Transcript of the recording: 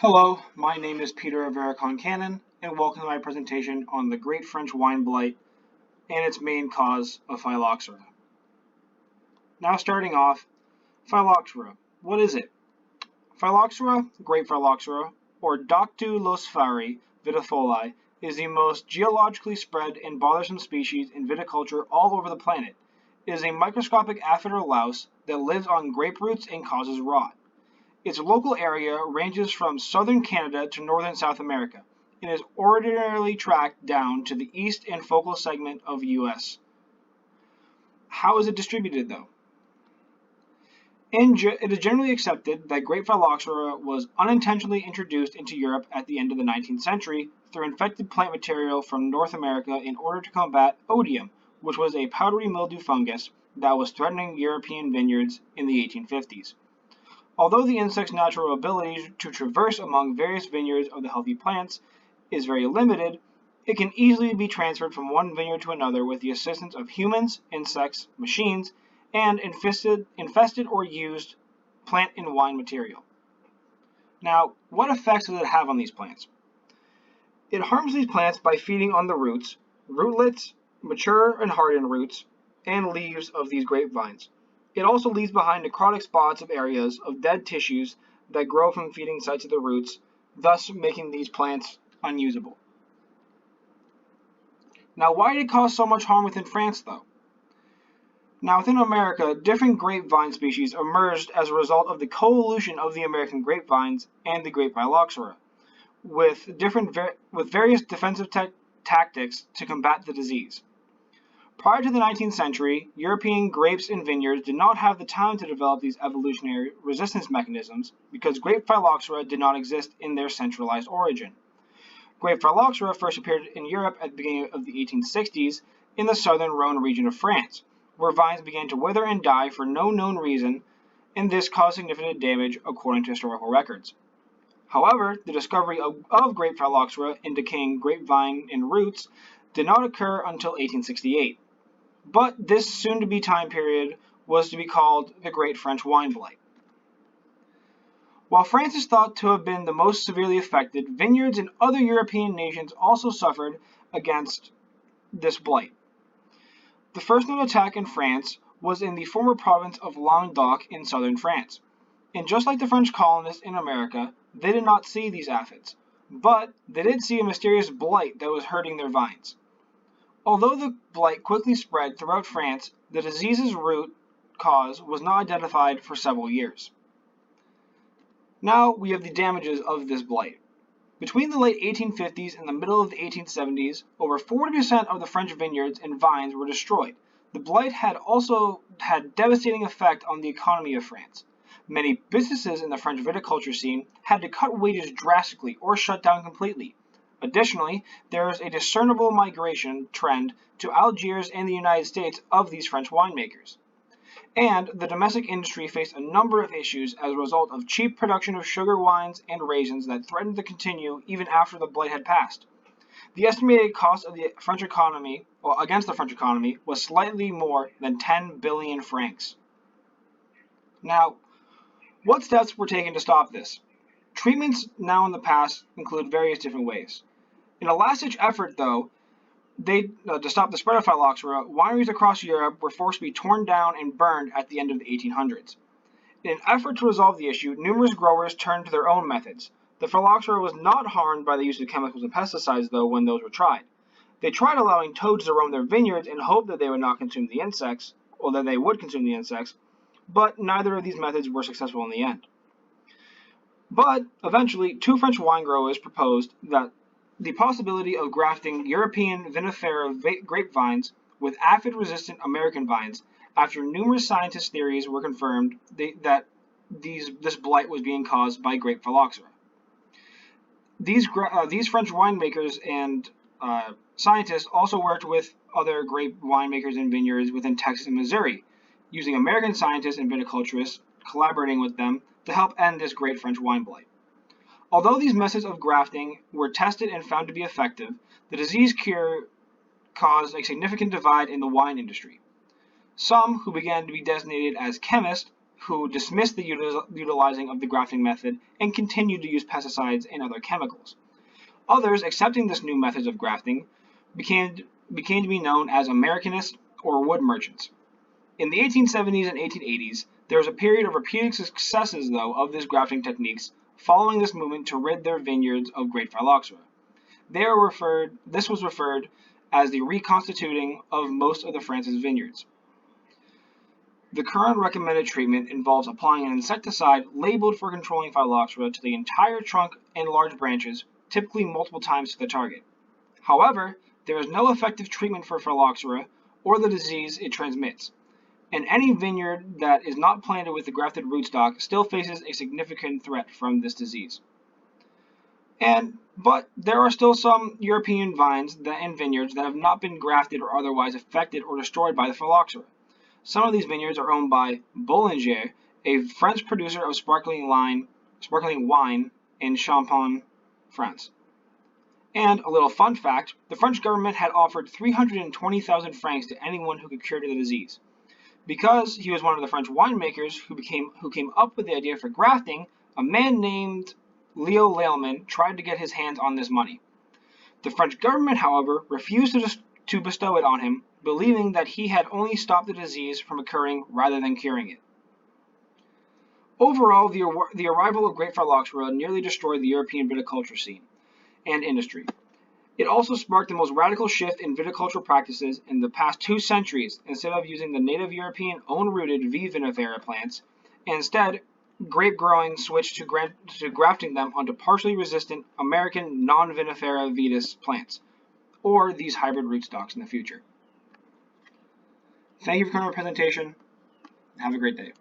Hello, my name is Peter Rivera-Concannon, and welcome to my presentation on the Great French Wine Blight and its main cause of phylloxera. Now starting off, phylloxera. What is it? Phylloxera, grape phylloxera, or Dactylospheri vitifoli, is the most geologically spread and bothersome species in viticulture all over the planet. It is a microscopic aphid or louse that lives on grape roots and causes rot. Its local area ranges from southern Canada to northern South America, and is ordinarily tracked down to the east and focal segment of the U.S. How is it distributed, though? It is generally accepted that grape phylloxera was unintentionally introduced into Europe at the end of the 19th century through infected plant material from North America in order to combat odium, which was a powdery mildew fungus that was threatening European vineyards in the 1850s. Although the insect's natural ability to traverse among various vineyards of the healthy plants is very limited, it can easily be transferred from one vineyard to another with the assistance of humans, insects, machines, and infested or used plant and wine material. Now, what effects does it have on these plants? It harms these plants by feeding on the roots, rootlets, mature and hardened roots, and leaves of these grapevines. It also leaves behind necrotic spots of areas of dead tissues that grow from feeding sites of the roots, thus making these plants unusable. Now, why did it cause so much harm within France, though? Now, within America, different grapevine species emerged as a result of the coevolution of the American grapevines and the grape phylloxera, with various defensive tactics to combat the disease. Prior to the 19th century, European grapes and vineyards did not have the time to develop these evolutionary resistance mechanisms because grape phylloxera did not exist in their centralized origin. Grape phylloxera first appeared in Europe at the beginning of the 1860s in the southern Rhone region of France, where vines began to wither and die for no known reason, and this caused significant damage according to historical records. However, the discovery of grape phylloxera in decaying grapevine and roots did not occur until 1868. But this soon-to-be time period was to be called the Great French Wine Blight. While France is thought to have been the most severely affected, vineyards in other European nations also suffered against this blight. The first known attack in France was in the former province of Languedoc in southern France. And just like the French colonists in America, they did not see these aphids, but they did see a mysterious blight that was hurting their vines. Although the blight quickly spread throughout France, the disease's root cause was not identified for several years. Now we have the damages of this blight. Between the late 1850s and the middle of the 1870s, over 40% of the French vineyards and vines were destroyed. The blight had also had devastating effect on the economy of France. Many businesses in the French viticulture scene had to cut wages drastically or shut down completely. Additionally, there is a discernible migration trend to Algiers and the United States of these French winemakers. And the domestic industry faced a number of issues as a result of cheap production of sugar wines and raisins that threatened to continue even after the blight had passed. The estimated cost of the French economy, against the French economy, was slightly more than 10 billion francs. Now, what steps were taken to stop this? Treatments now in the past include various different ways. In a last-ditch effort, though, to stop the spread of phylloxera, wineries across Europe were forced to be torn down and burned at the end of the 1800s. In an effort to resolve the issue, numerous growers turned to their own methods. The phylloxera was not harmed by the use of chemicals and pesticides, though, when those were tried. They tried allowing toads to roam their vineyards and hoped that they would not consume the insects, or that they would consume the insects, but neither of these methods were successful in the end. But eventually, two French wine growers proposed that the possibility of grafting European vinifera grapevines with aphid-resistant American vines after numerous scientists' theories were confirmed that this blight was being caused by grape phylloxera. These French winemakers and scientists also worked with other grape winemakers and vineyards within Texas and Missouri, using American scientists and viticulturists collaborating with them to help end this great French wine blight. Although these methods of grafting were tested and found to be effective, the disease cure caused a significant divide in the wine industry. Some, who began to be designated as chemists, who dismissed the utilizing of the grafting method and continued to use pesticides and other chemicals. Others, accepting this new methods of grafting, became to be known as Americanists or wood merchants. In the 1870s and 1880s, there was a period of repeated successes, though, of these grafting techniques following this movement to rid their vineyards of great phylloxera. This was referred as the reconstituting of most of the France's vineyards. The current recommended treatment involves applying an insecticide labeled for controlling phylloxera to the entire trunk and large branches, typically multiple times to the target. However, there is no effective treatment for phylloxera or the disease it transmits, and any vineyard that is not planted with the grafted rootstock still faces a significant threat from this disease. But there are still some European vines and vineyards that have not been grafted or otherwise affected or destroyed by the phylloxera. Some of these vineyards are owned by Boulanger, a French producer of sparkling wine in Champagne, France. And a little fun fact, the French government had offered 320,000 francs to anyone who could cure the disease. Because he was one of the French winemakers who came up with the idea for grafting, a man named Leo Leilman tried to get his hands on this money. The French government, however, refused to bestow it on him, believing that he had only stopped the disease from occurring rather than curing it. Overall, the arrival of great phylloxera nearly destroyed the European viticulture scene and industry. It also sparked the most radical shift in viticultural practices in the past 2 centuries. Instead of using the native European own-rooted V. vinifera plants, instead, grape growing switched to grafting them onto partially resistant American non-vinifera vitis plants, or these hybrid rootstocks in the future. Thank you for coming to our presentation. Have a great day.